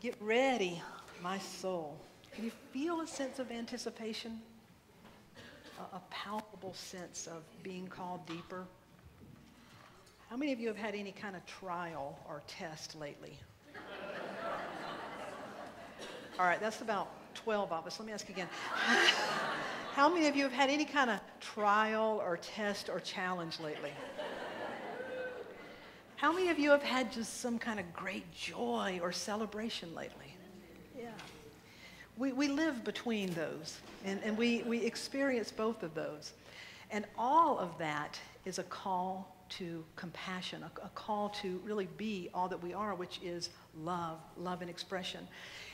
Get ready, my soul. Can you feel a sense of anticipation? A palpable sense of being called deeper? How many of you have had any kind of trial or test lately? All right, that's about 12 of us. Let me ask again. How many of you have had any kind of trial or test or challenge lately? How many of you have had just some kind of great joy or celebration lately? Yeah. We live between those, and we experience both of those. And all of that is a call to compassion, a call to really be all that we are, which is love and expression.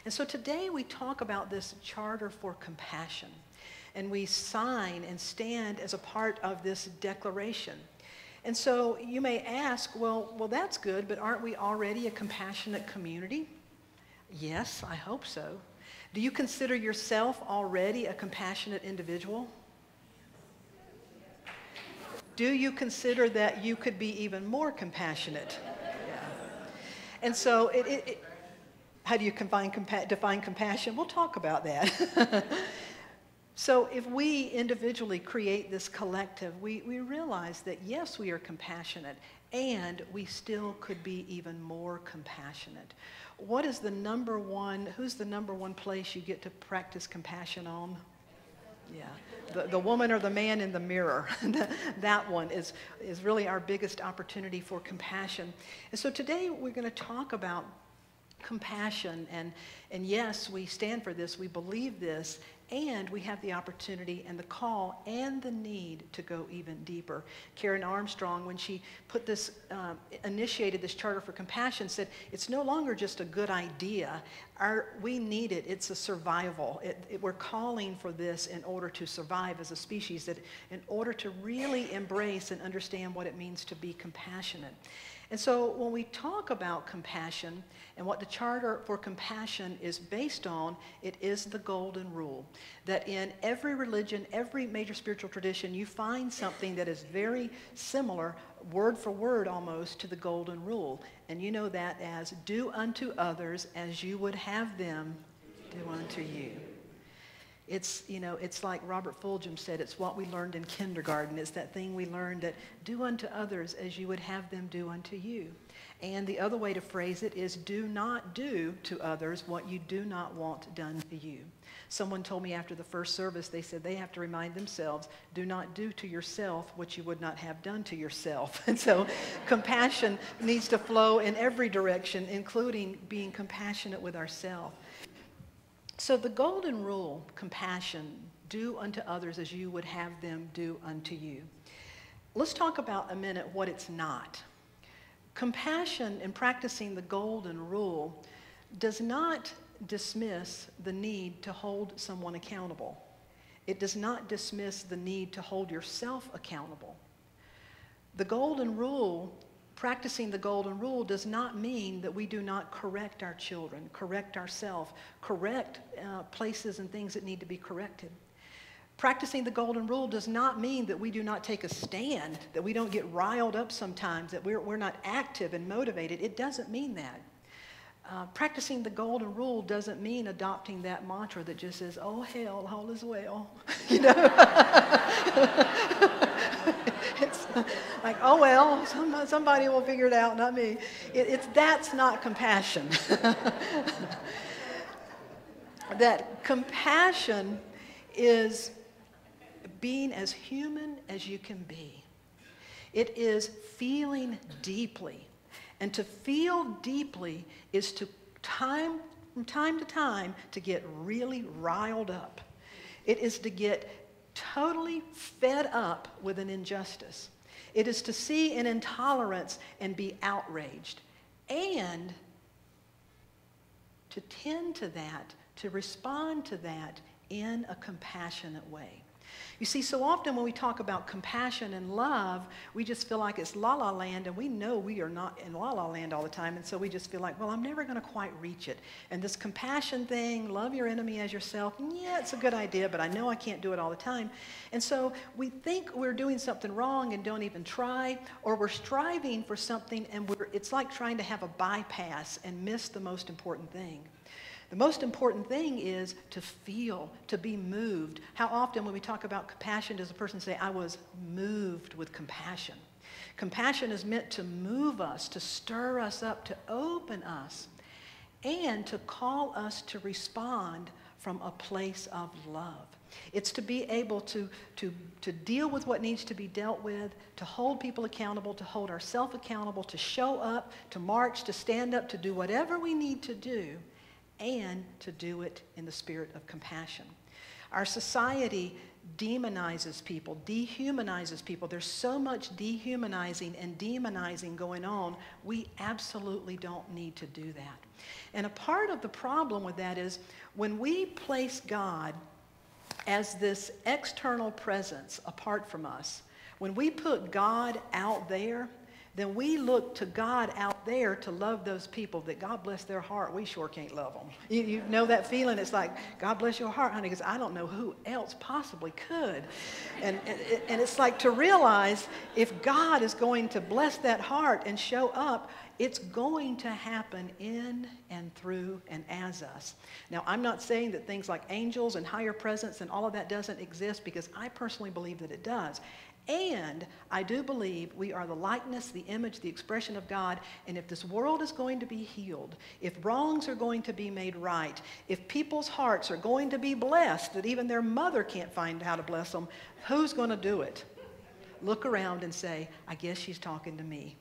And so today we talk about this charter for compassion, and we sign and stand as a part of this declaration. And so you may ask, well, that's good, but aren't we already a compassionate community? Yes, I hope so. Do you consider yourself already a compassionate individual? Do you consider that you could be even more compassionate? Yeah. And so how do you define compassion? We'll talk about that. So if we individually create this collective, we realize that yes, we are compassionate, and we still could be even more compassionate. What is who's the number one place you get to practice compassion on? Yeah, the woman or the man in the mirror. That one is really our biggest opportunity for compassion. And so today we're going to talk about compassion, and yes, we stand for this, we believe this, and we have the opportunity and the call and the need to go even deeper. Karen Armstrong, when she put this, initiated this charter for compassion, said it's no longer just a good idea. We need it. It's a survival. We're calling for this in order to survive as a species, that in order to really embrace and understand what it means to be compassionate. And so when we talk about compassion and what the Charter for Compassion is based on, it is the golden rule. That in every religion, every major spiritual tradition, you find something that is very similar, word for word almost, to the golden rule. And you know that as, do unto others as you would have them do unto you. It's like Robert Fulghum said, it's what we learned in kindergarten. It's that thing we learned, that do unto others as you would have them do unto you. And the other way to phrase it is, do not do to others what you do not want done to you. Someone told me after the first service, they said they have to remind themselves, do not do to yourself what you would not have done to yourself. And so compassion needs to flow in every direction, including being compassionate with ourselves. So the golden rule, compassion, do unto others as you would have them do unto you. Let's talk about a minute what it's not. Compassion in practicing the golden rule does not dismiss the need to hold someone accountable. It does not dismiss the need to hold yourself accountable. The golden rule, practicing the golden rule, does not mean that we do not correct our children, correct ourselves, correct places and things that need to be corrected. Practicing the golden rule does not mean that we do not take a stand, that we don't get riled up sometimes, that we're not active and motivated. It doesn't mean that. Practicing the golden rule doesn't mean adopting that mantra that just says, oh hell, all is well. It's like, oh well, somebody will figure it out, not me. That's not compassion. That compassion is being as human as you can be. It is feeling deeply. And to feel deeply is to from time to time to get really riled up. It is to get totally fed up with an injustice. It is to see an intolerance and be outraged. And to tend to that, to respond to that in a compassionate way. You see, so often when we talk about compassion and love, we just feel like it's la-la land, and we know we are not in la-la land all the time, and so we just feel like, well, I'm never going to quite reach it. And this compassion thing, love your enemy as yourself, yeah, it's a good idea, but I know I can't do it all the time. And so we think we're doing something wrong and don't even try, or we're striving for something, and it's like trying to have a bypass and miss the most important thing. The most important thing is to feel, to be moved. How often when we talk about compassion does a person say, I was moved with compassion? Compassion is meant to move us, to stir us up, to open us, and to call us to respond from a place of love. It's to be able to deal with what needs to be dealt with, to hold people accountable, to hold ourselves accountable, to show up, to march, to stand up, to do whatever we need to do, and to do it in the spirit of compassion. Our society demonizes people, dehumanizes people. There's so much dehumanizing and demonizing going on. We absolutely don't need to do that. And a part of the problem with that is when we place God as this external presence apart from us, when we put God out there, then we look to God out there to love those people that, God bless their heart, we sure can't love them. You know that feeling? It's like, God bless your heart, honey, because I don't know who else possibly could. And it's like to realize if God is going to bless that heart and show up, it's going to happen in and through and as us. Now, I'm not saying that things like angels and higher presence and all of that doesn't exist, because I personally believe that it does. And I do believe we are the likeness, the image, the expression of God. And if this world is going to be healed, if wrongs are going to be made right, if people's hearts are going to be blessed, that even their mother can't find how to bless them, who's going to do it? Look around and say, I guess she's talking to me.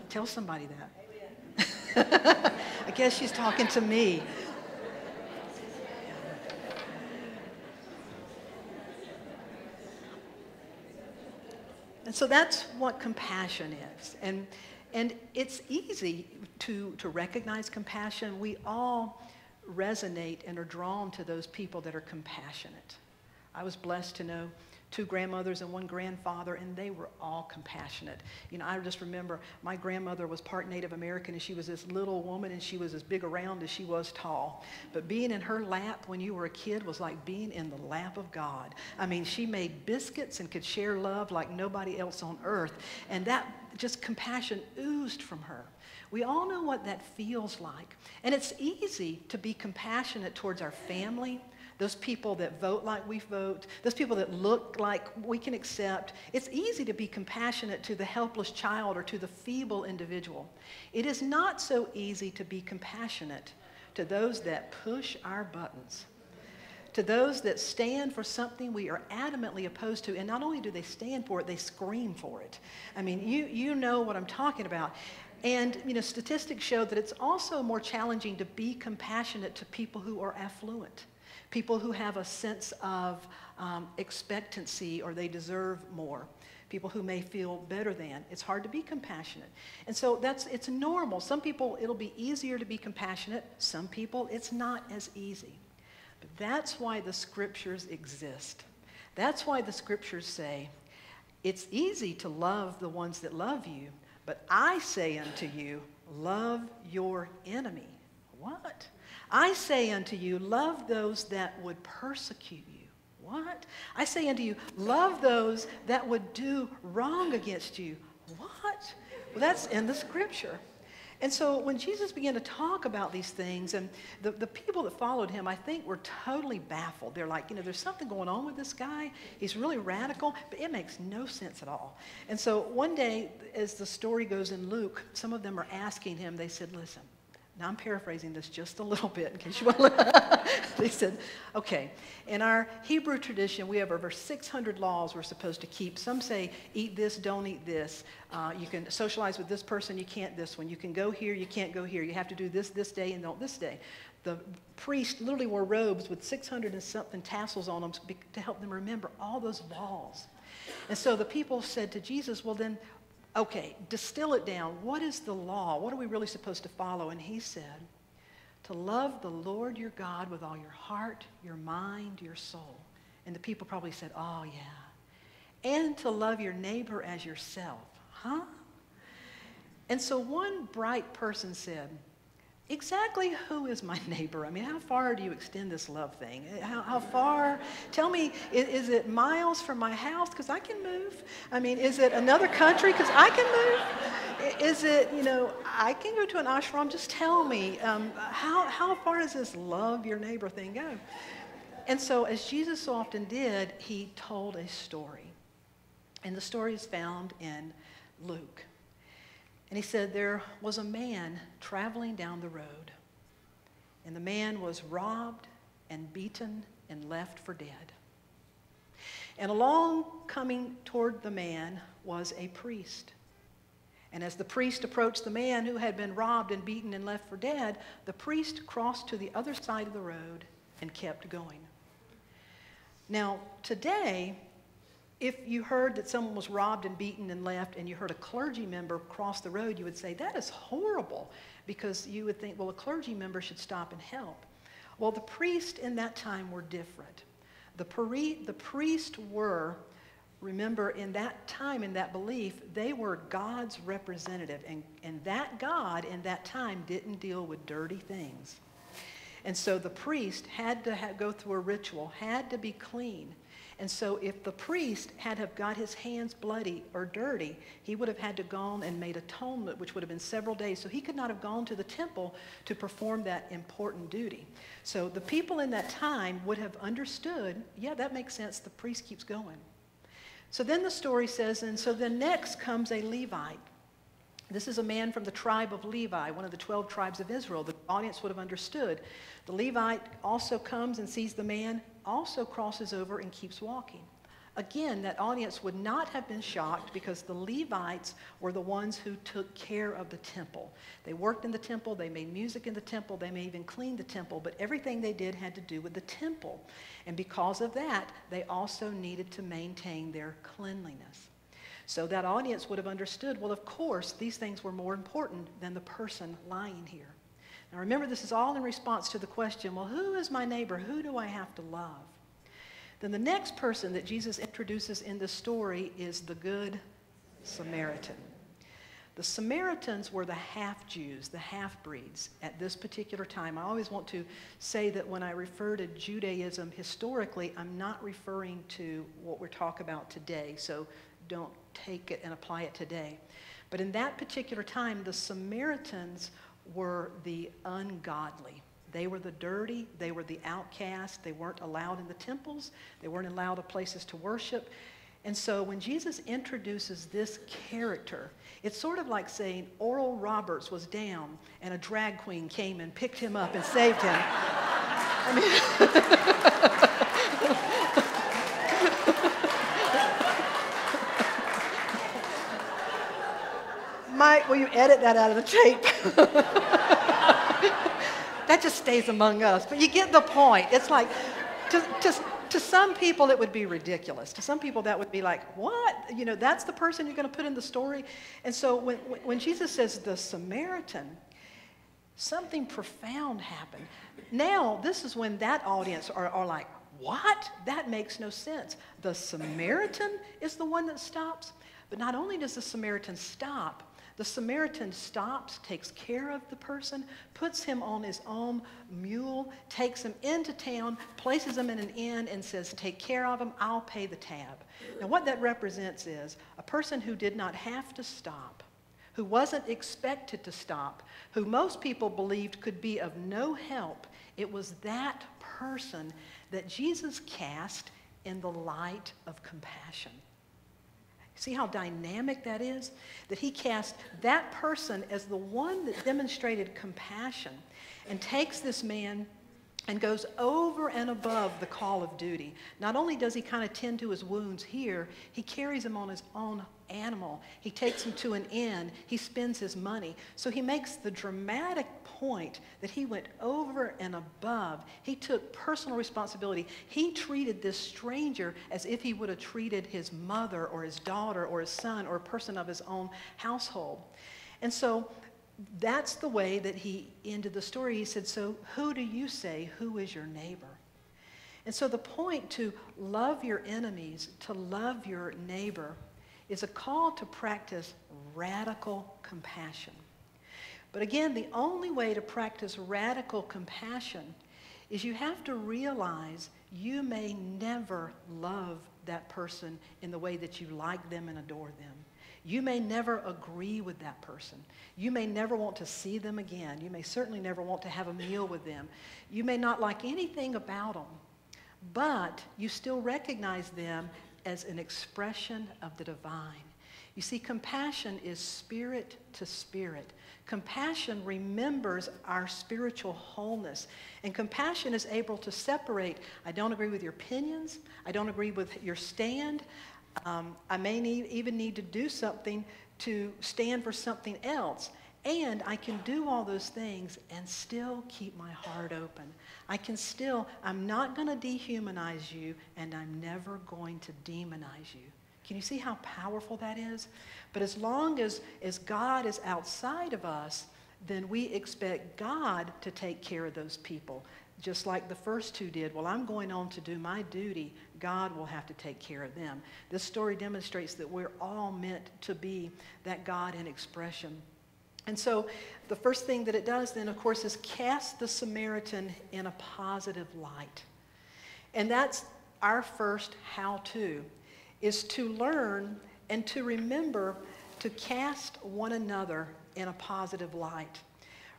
Tell somebody that. I guess she's talking to me. And so that's what compassion is. And it's easy to recognize compassion. We all resonate and are drawn to those people that are compassionate. I was blessed to know 2 grandmothers and 1 grandfather, and they were all compassionate. You know, I just remember my grandmother was part Native American, and she was this little woman, and she was as big around as she was tall. But being in her lap when you were a kid was like being in the lap of God. I mean, she made biscuits and could share love like nobody else on earth. And that just compassion oozed from her. We all know what that feels like. And it's easy to be compassionate towards our family, those people that vote like we vote, those people that look like we can accept. It's easy to be compassionate to the helpless child or to the feeble individual. It is not so easy to be compassionate to those that push our buttons, to those that stand for something we are adamantly opposed to. And not only do they stand for it, they scream for it. I mean, you know what I'm talking about. And, you know, statistics show that it's also more challenging to be compassionate to people who are affluent, people who have a sense of expectancy or they deserve more, people who may feel better than. It's hard to be compassionate. And so it's normal. Some people, it'll be easier to be compassionate. Some people, it's not as easy. But that's why the scriptures exist. That's why the scriptures say, it's easy to love the ones that love you, but I say unto you, love your enemy. What? I say unto you, love those that would persecute you. What? I say unto you, love those that would do wrong against you. What? Well, that's in the scripture. And so when Jesus began to talk about these things, and the people that followed him, I think, were totally baffled. They're like, you know, there's something going on with this guy. He's really radical, but it makes no sense at all. And so one day, as the story goes in Luke, some of them are asking him, they said, listen, now I'm paraphrasing this just a little bit in case you want to. They said, okay, in our Hebrew tradition, we have over 600 laws we're supposed to keep. Some say, eat this, don't eat this. You can socialize with this person, you can't this one. You can go here, you can't go here. You have to do this day and don't this day. The priest literally wore robes with 600 and something tassels on them to help them remember all those laws. And so the people said to Jesus, well then, okay, distill it down. What is the law? What are we really supposed to follow? And he said, to love the Lord your God with all your heart, your mind, your soul. And the people probably said, oh yeah. And to love your neighbor as yourself. Huh? And so one bright person said, exactly who is my neighbor? I mean, how far do you extend this love thing? How far? Tell me, is it miles from my house? Because I can move. I mean, is it another country? Because I can move. Is it, I can go to an ashram? Just tell me, how far does this love your neighbor thing go? And so, as Jesus so often did, he told a story. And the story is found in Luke. And he said, there was a man traveling down the road, and the man was robbed and beaten and left for dead. And along coming toward the man was a priest. And as the priest approached the man who had been robbed and beaten and left for dead, the priest crossed to the other side of the road and kept going. Now, today, if you heard that someone was robbed and beaten and left, and you heard a clergy member cross the road, you would say, that is horrible, because you would think, well, a clergy member should stop and help. Well, the priests in that time were different. The priests were, remember, in that time, in that belief, they were God's representative, and that God in that time didn't deal with dirty things. And so the priest had to go through a ritual, had to be clean. And so if the priest had have got his hands bloody or dirty, he would have had to gone and made atonement, which would have been several days. So he could not have gone to the temple to perform that important duty. So the people in that time would have understood, yeah, that makes sense. The priest keeps going. So then the story says, and so then next comes a Levite. This is a man from the tribe of Levi, one of the 12 tribes of Israel. The audience would have understood. The Levite also comes and sees the man, also crosses over and keeps walking. Again, that audience would not have been shocked because the Levites were the ones who took care of the temple. They worked in the temple, they made music in the temple, they may even clean the temple, but everything they did had to do with the temple. And because of that, they also needed to maintain their cleanliness. So that audience would have understood, well, of course, these things were more important than the person lying here. Now remember, this is all in response to the question, well, who is my neighbor? Who do I have to love? Then the next person that Jesus introduces in the story is the Good Samaritan. The Samaritans were the half-Jews, the half-breeds at this particular time. I always want to say that when I refer to Judaism historically, I'm not referring to what we're talking about today, so don't take it and apply it today. But in that particular time, the Samaritans were the ungodly. They were the dirty, they were the outcast, they weren't allowed in the temples, they weren't allowed in places to worship. And so when Jesus introduces this character, it's sort of like saying Oral Roberts was down and a drag queen came and picked him up and saved him. I mean, Mike, will you edit that out of the tape? That just stays among us. But you get the point. It's like, to some people, it would be ridiculous. To some people, that would be like, what? You know, that's the person you're going to put in the story? And so when Jesus says the Samaritan, something profound happened. Now, this is when that audience are like, what? That makes no sense. The Samaritan is the one that stops. But not only does the Samaritan stop, the Samaritan stops, takes care of the person, puts him on his own mule, takes him into town, places him in an inn, and says, take care of him, I'll pay the tab. Now what that represents is a person who did not have to stop, who wasn't expected to stop, who most people believed could be of no help. It was that person that Jesus cast in the light of compassion. See how dynamic that is? That he cast that person as the one that demonstrated compassion and takes this man and goes over and above the call of duty. Not only does he kind of tend to his wounds here, he carries him on his own animal. He takes him to an inn. He spends his money. So he makes the dramatic point that he went over and above. He took personal responsibility. He treated this stranger as if he would have treated his mother or his daughter or his son or a person of his own household. And so that's the way that he ended the story. He said, so who do you say, who is your neighbor? And so the point to love your enemies, to love your neighbor, is a call to practice radical compassion. But again, the only way to practice radical compassion is you have to realize you may never love that person in the way that you like them and adore them. You may never agree with that person. You may never want to see them again. You may certainly never want to have a meal with them. You may not like anything about them, but you still recognize them as an expression of the divine. You see, compassion is spirit to spirit. Compassion remembers our spiritual wholeness. And compassion is able to separate, I don't agree with your opinions, I don't agree with your stand, I may even need to do something to stand for something else. And I can do all those things and still keep my heart open. I'm not going to dehumanize you, and I'm never going to demonize you. Can you see how powerful that is? But as long as God is outside of us, then we expect God to take care of those people. Just like the first two did. Well, I'm going on to do my duty. God will have to take care of them. This story demonstrates that we're all meant to be that God in expression. And so the first thing that it does then, of course, is cast the Samaritan in a positive light. And that's our first how-to, is to learn and to remember to cast one another in a positive light.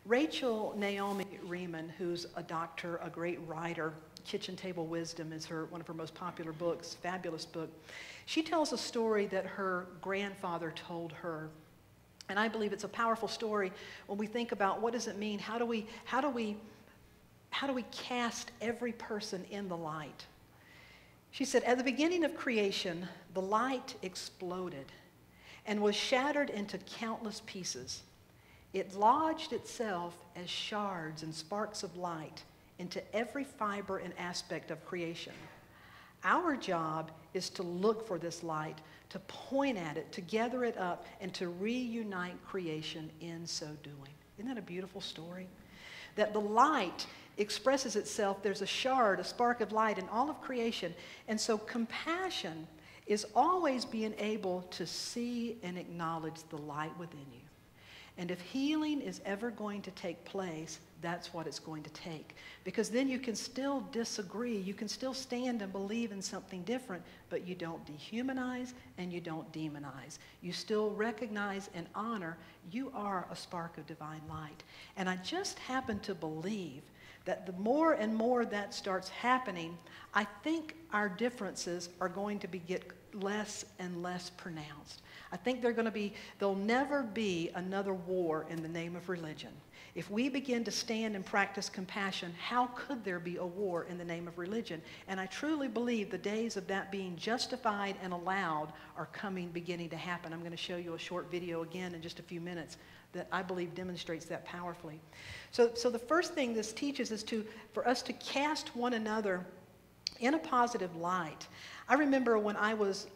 Rachel Naomi Remen, who's a doctor, a great writer, Kitchen Table Wisdom is one of her most popular books, fabulous book. She tells a story that her grandfather told her. And I believe it's a powerful story when we think about what does it mean? How do we cast every person in the light? She said, at the beginning of creation, the light exploded and was shattered into countless pieces. It lodged itself as shards and sparks of light into every fiber and aspect of creation. Our job is to look for this light, to point at it, to gather it up, and to reunite creation in so doing. Isn't that a beautiful story? That the light expresses itself, there's a shard, a spark of light in all of creation. And so compassion is always being able to see and acknowledge the light within you. And if healing is ever going to take place, that's what it's going to take. Because then you can still disagree. You can still stand and believe in something different, but you don't dehumanize and you don't demonize. You still recognize and honor you are a spark of divine light. And I just happen to believe that the more and more that starts happening, I think our differences are going to get less and less pronounced. I think there'll never be another war in the name of religion. If we begin to stand and practice compassion, how could there be a war in the name of religion? And I truly believe the days of that being justified and allowed are beginning to happen. I'm going to show you a short video again in just a few minutes that I believe demonstrates that powerfully. So the first thing this teaches is for us to cast one another in a positive light. I remember when I was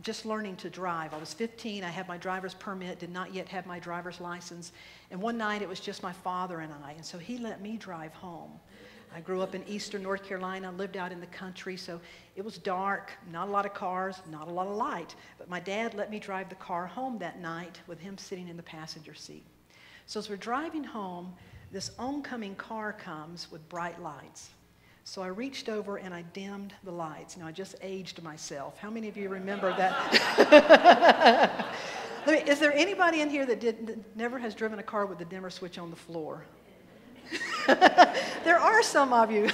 just learning to drive. I was 15. I had my driver's permit, did not yet have my driver's license. And one night it was just my father and I. And so he let me drive home. I grew up in eastern North Carolina, lived out in the country, so it was dark, not a lot of cars, not a lot of light. But my dad let me drive the car home that night with him sitting in the passenger seat. So as we're driving home, this oncoming car comes with bright lights. So I reached over and I dimmed the lights. Now, I just aged myself. How many of you remember that? Is there anybody in here that never has driven a car with the dimmer switch on the floor? There are some of you.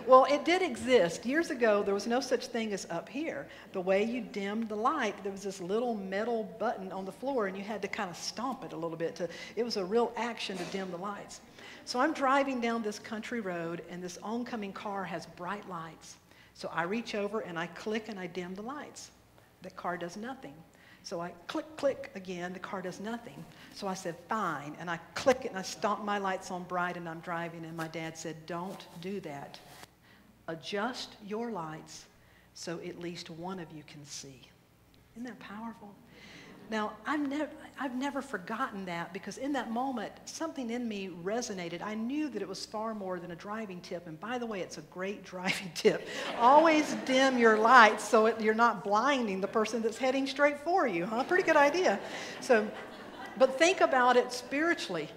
Well, it did exist. Years ago, there was no such thing as up here. The way you dimmed the light, there was this little metal button on the floor, and you had to kind of stomp it a little bit. It was a real action to dim the lights. So I'm driving down this country road, and this oncoming car has bright lights. So I reach over, and I click, and I dim the lights. The car does nothing. So I click, click again. The car does nothing. So I said, fine. And I click it, and I stomp my lights on bright, and I'm driving. And my dad said, don't do that. Adjust your lights so at least one of you can see. Isn't that powerful? Now, I've never forgotten that, because in that moment, something in me resonated. I knew that it was far more than a driving tip. And by the way, it's a great driving tip. Always dim your lights so you're not blinding the person that's heading straight for you. Huh? Pretty good idea. So But think about it spiritually.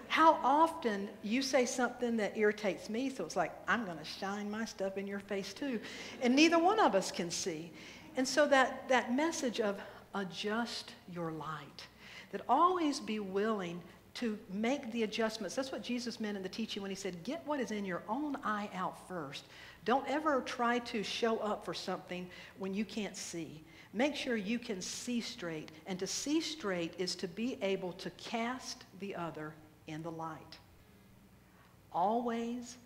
How often you say something that irritates me, so it's like, I'm going to shine my stuff in your face too. And neither one of us can see. And so that message of adjust your light, that always be willing to make the adjustments. That's what Jesus meant in the teaching when he said, get what is in your own eye out first. Don't ever try to show up for something when you can't see. Make sure you can see straight. And to see straight is to be able to cast the other in the light. Always,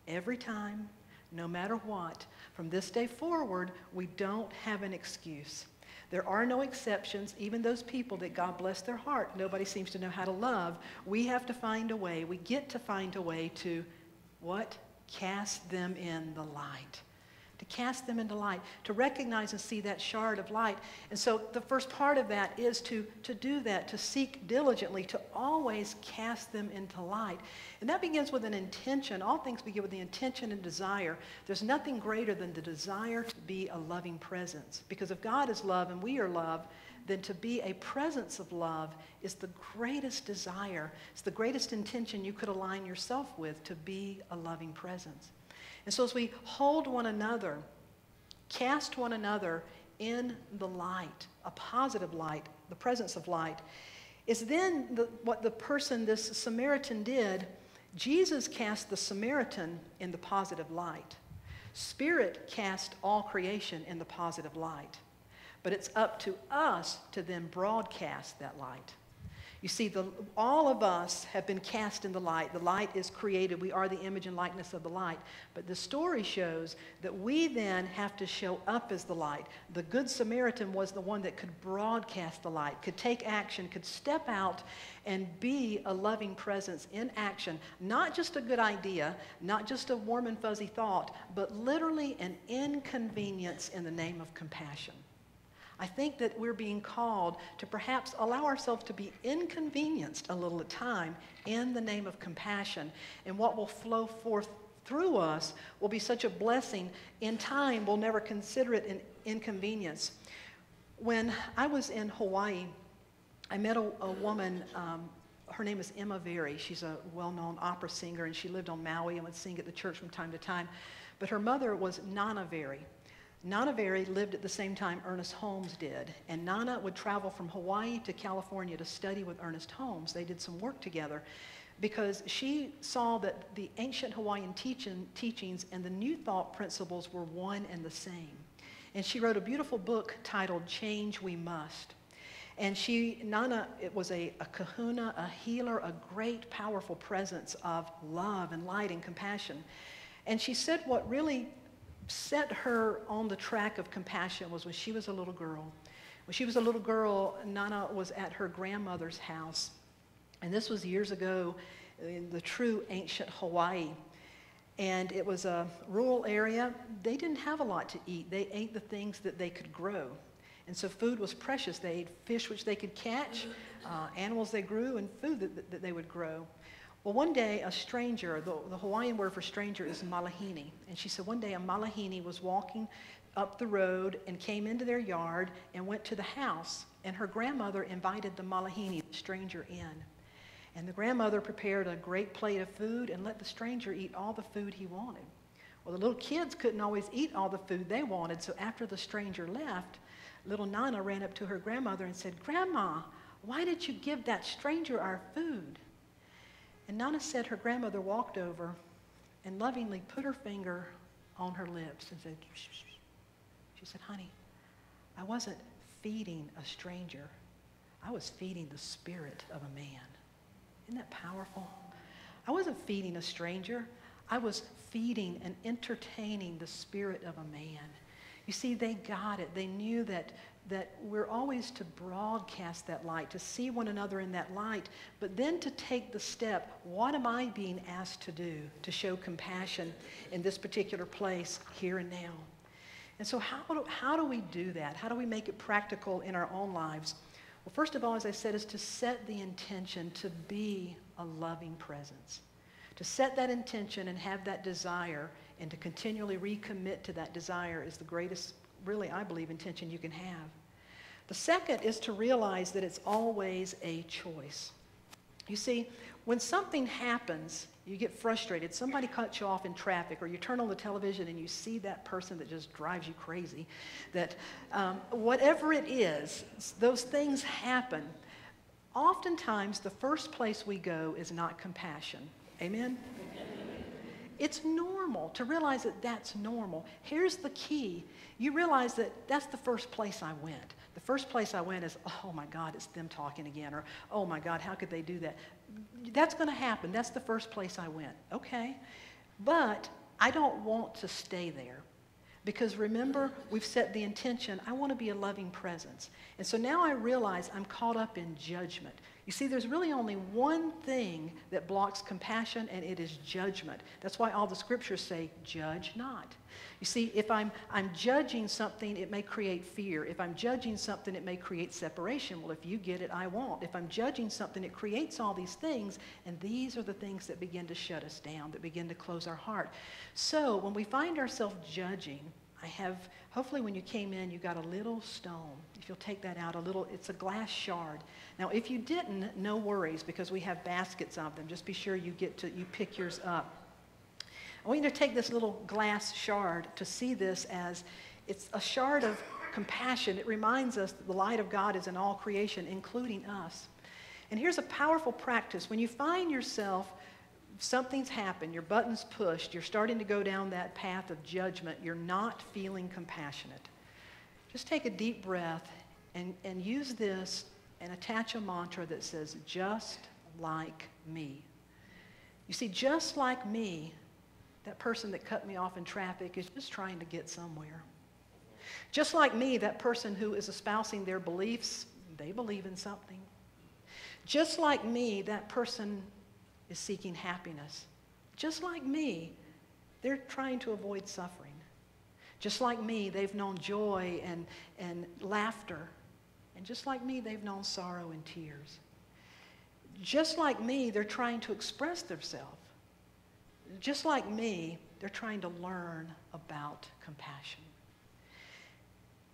every time, no matter what, from this day forward, we don't have an excuse. There are no exceptions. Even those people that God bless their heart, nobody seems to know how to love. We have to find a way. We get to find a way to, what? Cast them in the light. To cast them into light, to recognize and see that shard of light. And so the first part of that is to do that, to seek diligently, to always cast them into light. And that begins with an intention. All things begin with the intention and desire. There's nothing greater than the desire to be a loving presence. Because if God is love and we are love, then to be a presence of love is the greatest desire. It's the greatest intention you could align yourself with, to be a loving presence. And so as we hold one another, cast one another in the light, a positive light, the presence of light, is then what the person, this Samaritan, did. Jesus cast the Samaritan in the positive light. Spirit cast all creation in the positive light. But it's up to us to then broadcast that light. You see, all of us have been cast in the light. The light is created. We are the image and likeness of the light. But the story shows that we then have to show up as the light. The Good Samaritan was the one that could broadcast the light, could take action, could step out and be a loving presence in action. Not just a good idea, not just a warm and fuzzy thought, but literally an inconvenience in the name of compassion. I think that we're being called to perhaps allow ourselves to be inconvenienced a little at a time in the name of compassion. And what will flow forth through us will be such a blessing. In time, we'll never consider it an inconvenience. When I was in Hawaii, I met a woman, her name is Emma Very. She's a well-known opera singer, and she lived on Maui and would sing at the church from time to time. But her mother was Nana Very. Nana Very lived at the same time Ernest Holmes did, and Nana would travel from Hawaii to California to study with Ernest Holmes. They did some work together because she saw that the ancient Hawaiian teachings and the New Thought principles were one and the same. And she wrote a beautiful book titled Change We Must. And Nana, it was a kahuna, a healer, a great, powerful presence of love and light and compassion. And she said what really set her on the track of compassion was when she was a little girl. When she was a little girl, Nana was at her grandmother's house. And this was years ago in the true ancient Hawaii. And it was a rural area. They didn't have a lot to eat. They ate the things that they could grow. And so food was precious. They ate fish which they could catch, animals they grew, and food that they would grow. Well, one day a stranger, the Hawaiian word for stranger is malahini. And she said one day a malahini was walking up the road and came into their yard and went to the house. And her grandmother invited the malahini, the stranger, in. And the grandmother prepared a great plate of food and let the stranger eat all the food he wanted. Well, the little kids couldn't always eat all the food they wanted, so after the stranger left, little Nana ran up to her grandmother and said, "Grandma, why did you give that stranger our food?" And Nana said her grandmother walked over and lovingly put her finger on her lips and said, "Shh, shh, shh." She said, "Honey, I wasn't feeding a stranger. I was feeding the spirit of a man." Isn't that powerful? I wasn't feeding a stranger. I was feeding and entertaining the spirit of a man. You see, they got it. They knew that we're always to broadcast that light, to see one another in that light, but then to take the step, what am I being asked to do to show compassion in this particular place, here and now? And so how do we do that? How do we make it practical in our own lives? Well, first of all, as I said, is to set the intention to be a loving presence. To set that intention and have that desire and to continually recommit to that desire is the greatest, really, I believe, intention you can have. The second is to realize that it's always a choice. You see, when something happens, you get frustrated, somebody cuts you off in traffic, or you turn on the television and you see that person that just drives you crazy, that whatever it is, those things happen. Oftentimes, the first place we go is not compassion. Amen? It's normal to realize that that's normal. Here's the key. You realize that that's the first place I went. The first place I went is, oh my God, it's them talking again, or oh my God, how could they do that? That's going to happen. That's the first place I went. Okay. But I don't want to stay there. Because remember, we've set the intention, I want to be a loving presence. And so now I realize I'm caught up in judgment. You see, there's really only one thing that blocks compassion, and it is judgment. That's why all the scriptures say, judge not. You see, if I'm judging something, it may create fear. If I'm judging something, it may create separation. Well, if you get it, I won't. If I'm judging something, it creates all these things, and these are the things that begin to shut us down, that begin to close our heart. So when we find ourselves judging, hopefully when you came in, you got a little stone. If you'll take that out, it's a glass shard. Now, if you didn't, no worries, because we have baskets of them. Just be sure you pick yours up. I want you to take this little glass shard to see this as it's a shard of compassion. It reminds us that the light of God is in all creation, including us. And here's a powerful practice. When you find yourself, something's happened, your button's pushed, you're starting to go down that path of judgment, you're not feeling compassionate. Just take a deep breath and use this and attach a mantra that says, just like me. You see, just like me, that person that cut me off in traffic is just trying to get somewhere. Just like me, that person who is espousing their beliefs, they believe in something. Just like me, that person is seeking happiness. Just like me, they're trying to avoid suffering. Just like me, they've known joy and laughter. And just like me, they've known sorrow and tears. Just like me, they're trying to express themselves. Just like me, they're trying to learn about compassion.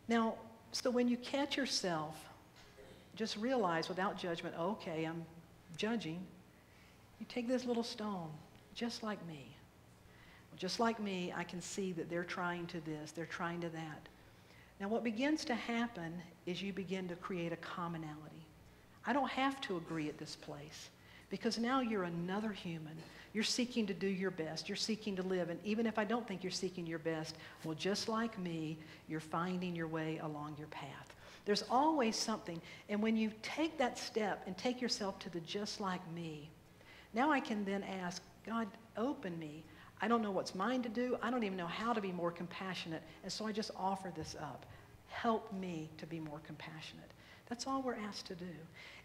Now, so when you catch yourself, just realize without judgment, okay, I'm judging. You take this little stone, just like me. Just like me, I can see that they're trying to this, they're trying to that. Now what begins to happen is you begin to create a commonality. I don't have to agree at this place because now you're another human. You're seeking to do your best. You're seeking to live. And even if I don't think you're seeking your best, well, just like me, you're finding your way along your path. There's always something. And when you take that step and take yourself to the just like me, now I can then ask, God, open me. I don't know what's mine to do. I don't even know how to be more compassionate. And so I just offer this up. Help me to be more compassionate. That's all we're asked to do.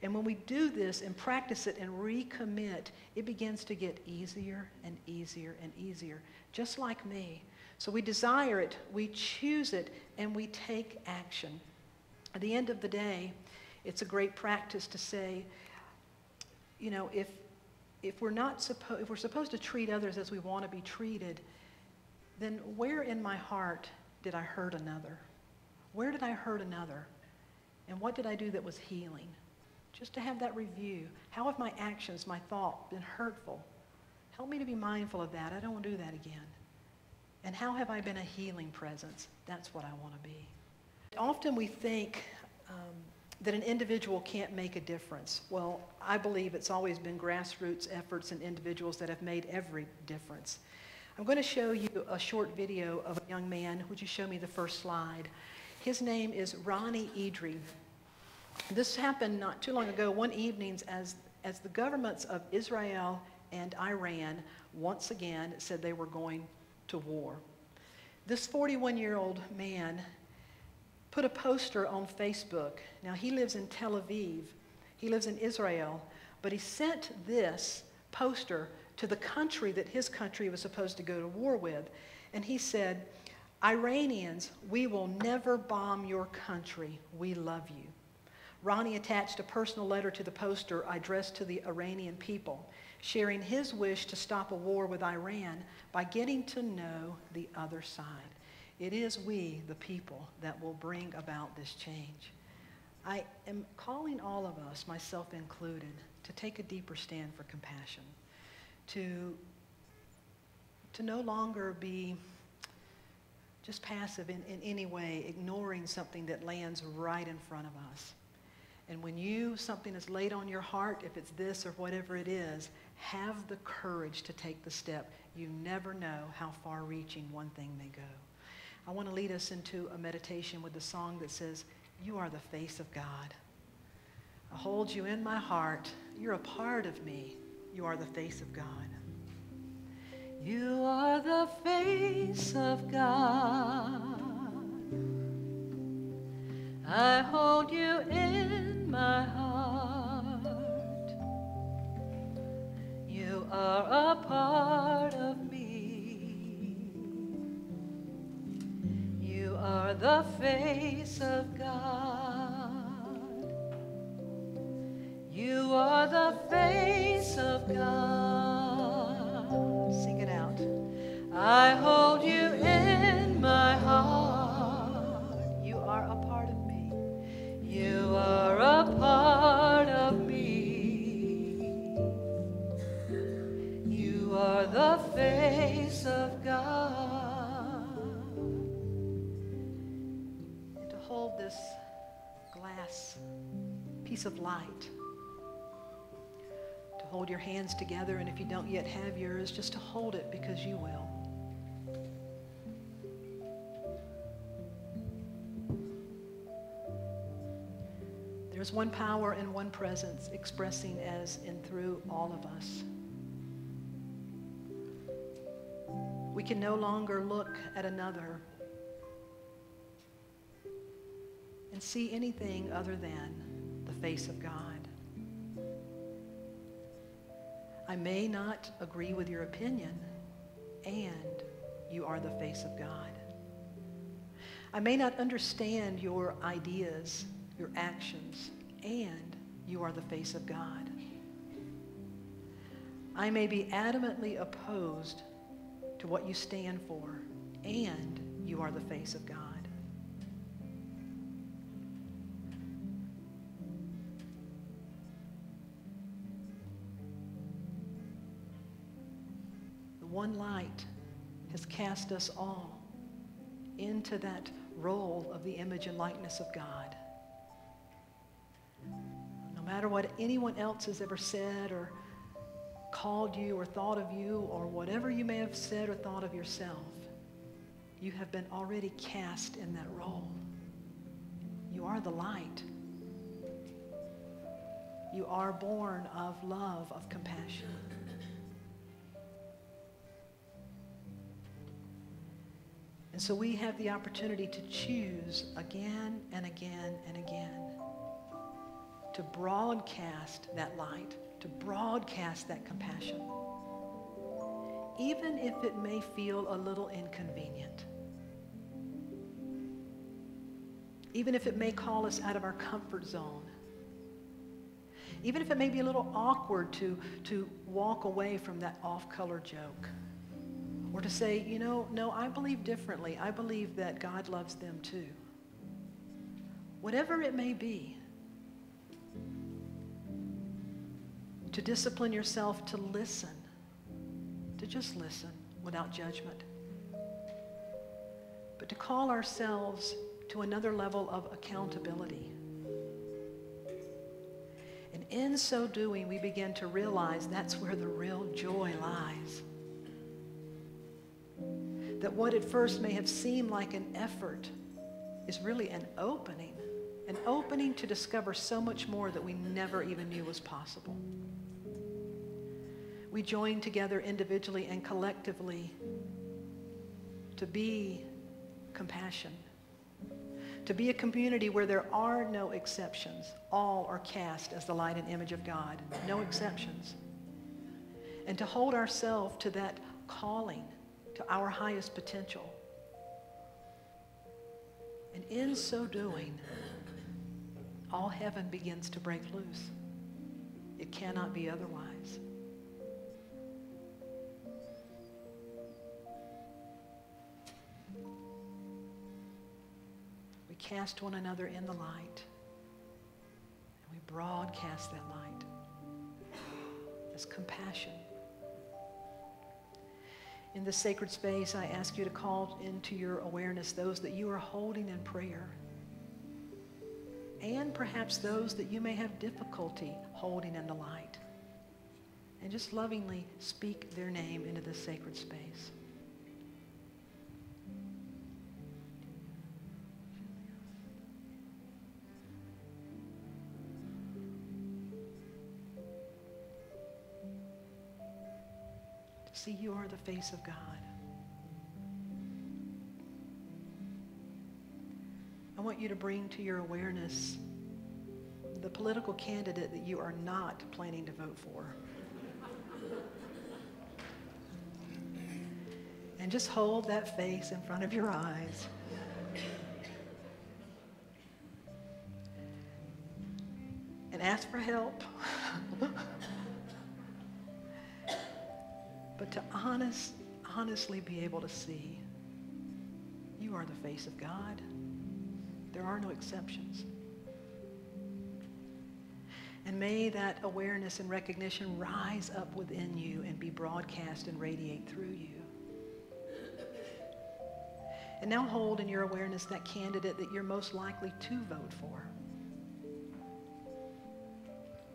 And when we do this and practice it and recommit, it begins to get easier and easier and easier, just like me. So we desire it, we choose it, and we take action. At the end of the day, it's a great practice to say, you know, if we're supposed to treat others as we want to be treated, then where in my heart did I hurt another? Where did I hurt another? And what did I do that was healing? Just to have that review. How have my actions, my thought been hurtful? Help me to be mindful of that. I don't want to do that again. And how have I been a healing presence? That's what I want to be. Often we think that an individual can't make a difference. Well, I believe it's always been grassroots efforts and individuals that have made every difference. I'm going to show you a short video of a young man. Would you show me the first slide? His name is Ronnie Idri. This happened not too long ago, one evening as the governments of Israel and Iran once again said they were going to war. This 41-year-old man put a poster on Facebook. Now, he lives in Tel Aviv. He lives in Israel. But he sent this poster to the country that his country was supposed to go to war with. And he said, Iranians, we will never bomb your country. We love you. Ronnie attached a personal letter to the poster addressed to the Iranian people, sharing his wish to stop a war with Iran by getting to know the other side. It is we, the people, that will bring about this change. I am calling all of us, myself included, to take a deeper stand for compassion, to no longer be just passive in any way, ignoring something that lands right in front of us. And when something is laid on your heart, if it's this or whatever it is, have the courage to take the step. You never know how far-reaching one thing may go. I want to lead us into a meditation with a song that says, "You are the face of God. I hold you in my heart. You're a part of me. You are the face of God." You are the face of God. I hold you in my heart. You are a part of me. You are the face of God. You are the face of God. Sing it out. I hold you in my heart. You are a part of me. You are a part of me. You are the face of God. And to hold this glass piece of light, to hold your hands together, and if you don't yet have yours, just to hold it because you will. There's one power and one presence expressing as in through all of us. We can no longer look at another and see anything other than the face of God. I may not agree with your opinion, and you are the face of God. I may not understand your ideas, your actions, and you are the face of God. I may be adamantly opposed to what you stand for, and you are the face of God. The one light has cast us all into that role of the image and likeness of God. No matter what anyone else has ever said or called you or thought of you, or whatever you may have said or thought of yourself, you have been already cast in that role. You are the light. You are born of love, of compassion. And so we have the opportunity to choose again and again and again to broadcast that light, to broadcast that compassion, even if it may feel a little inconvenient, even if it may call us out of our comfort zone, even if it may be a little awkward to walk away from that off-color joke, or to say, no, I believe differently. I believe that God loves them too. Whatever it may be, to discipline yourself to listen, to just listen without judgment, but to call ourselves to another level of accountability. And in so doing, we begin to realize that's where the real joy lies. That what at first may have seemed like an effort is really an opening to discover so much more that we never even knew was possible. We join together individually and collectively to be compassion, to be a community where there are no exceptions. All are cast as the light and image of God, no exceptions. And to hold ourselves to that calling, to our highest potential. And in so doing, all heaven begins to break loose. It cannot be otherwise. We cast one another in the light. broadcast that light as compassion. In this sacred space, I ask you to call into your awareness those that you are holding in prayer, and perhaps those that you may have difficulty holding in the light. And just lovingly speak their name into this sacred space. See, you are the face of God. I want you to bring to your awareness the political candidate that you are not planning to vote for. And just hold that face in front of your eyes. And ask for help. But to honestly be able to see, you are the face of God. There are no exceptions. And may that awareness and recognition rise up within you and be broadcast and radiate through you. And now hold in your awareness that candidate that you're most likely to vote for.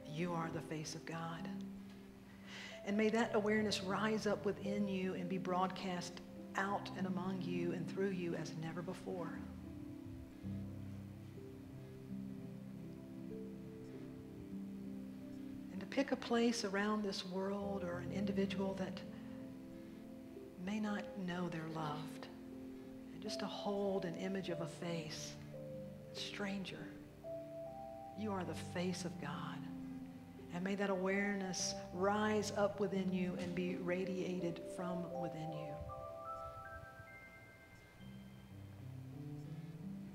You are the face of God. And may that awareness rise up within you and be broadcast out and among you and through you as never before. And to pick a place around this world or an individual that may not know they're loved. And just to hold an image of a face. Stranger, you are the face of God. And may that awareness rise up within you and be radiated from within you.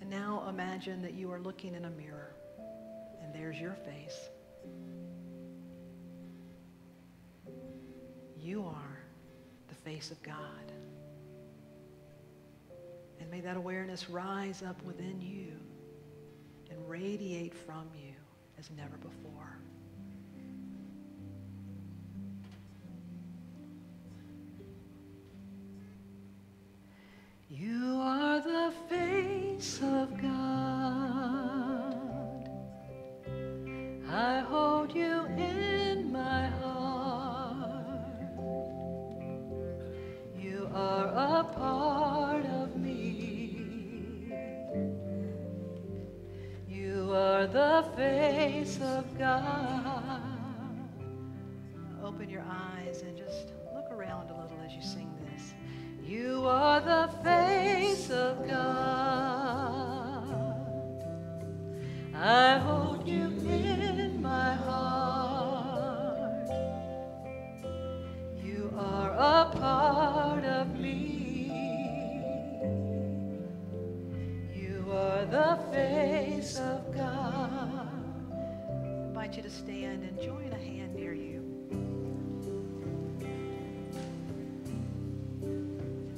And now imagine that you are looking in a mirror, and there's your face. You are the face of God. And may that awareness rise up within you and radiate from you as never before. You are the face of God. I hold you in my heart. You are a part of me. You are the face of God. Open your eyes and just look around a little as you sing this. You are the face of God. I hold you in my heart. You are a part of me. You are the face of God. I invite you to stand and join a hand near you.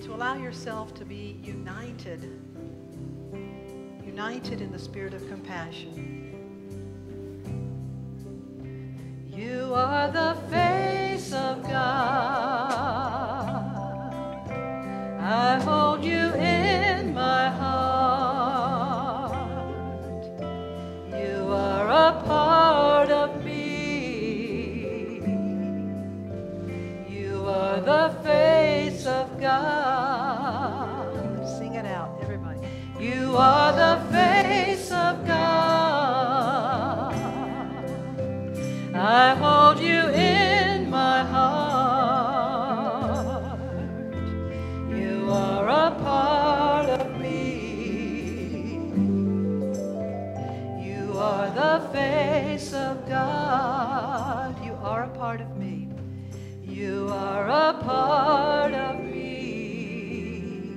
To allow yourself to be united in the spirit of compassion. You are the face of God. I hold you in my heart. You are a part of me. You are the face of God. Sing it out, everybody. You are the face of God. I hold you in my heart. You are a part of me. You are the face of God. You are a part of me. You are a part of me.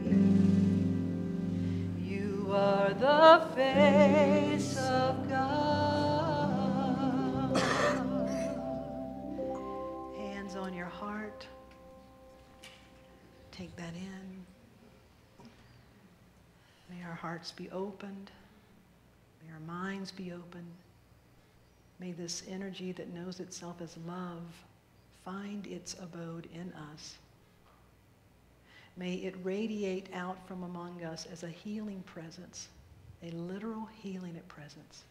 You are the face of God. Hands on your heart. Take that in. May our hearts be opened. May our minds be open. May this energy that knows itself as love find its abode in us. May it radiate out from among us as a healing presence, a literal healing presence.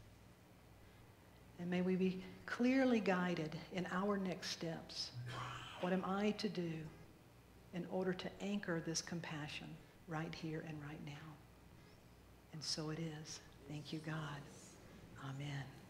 And may we be clearly guided in our next steps. What am I to do in order to anchor this compassion right here and right now? And so it is. Thank you, God. Amen.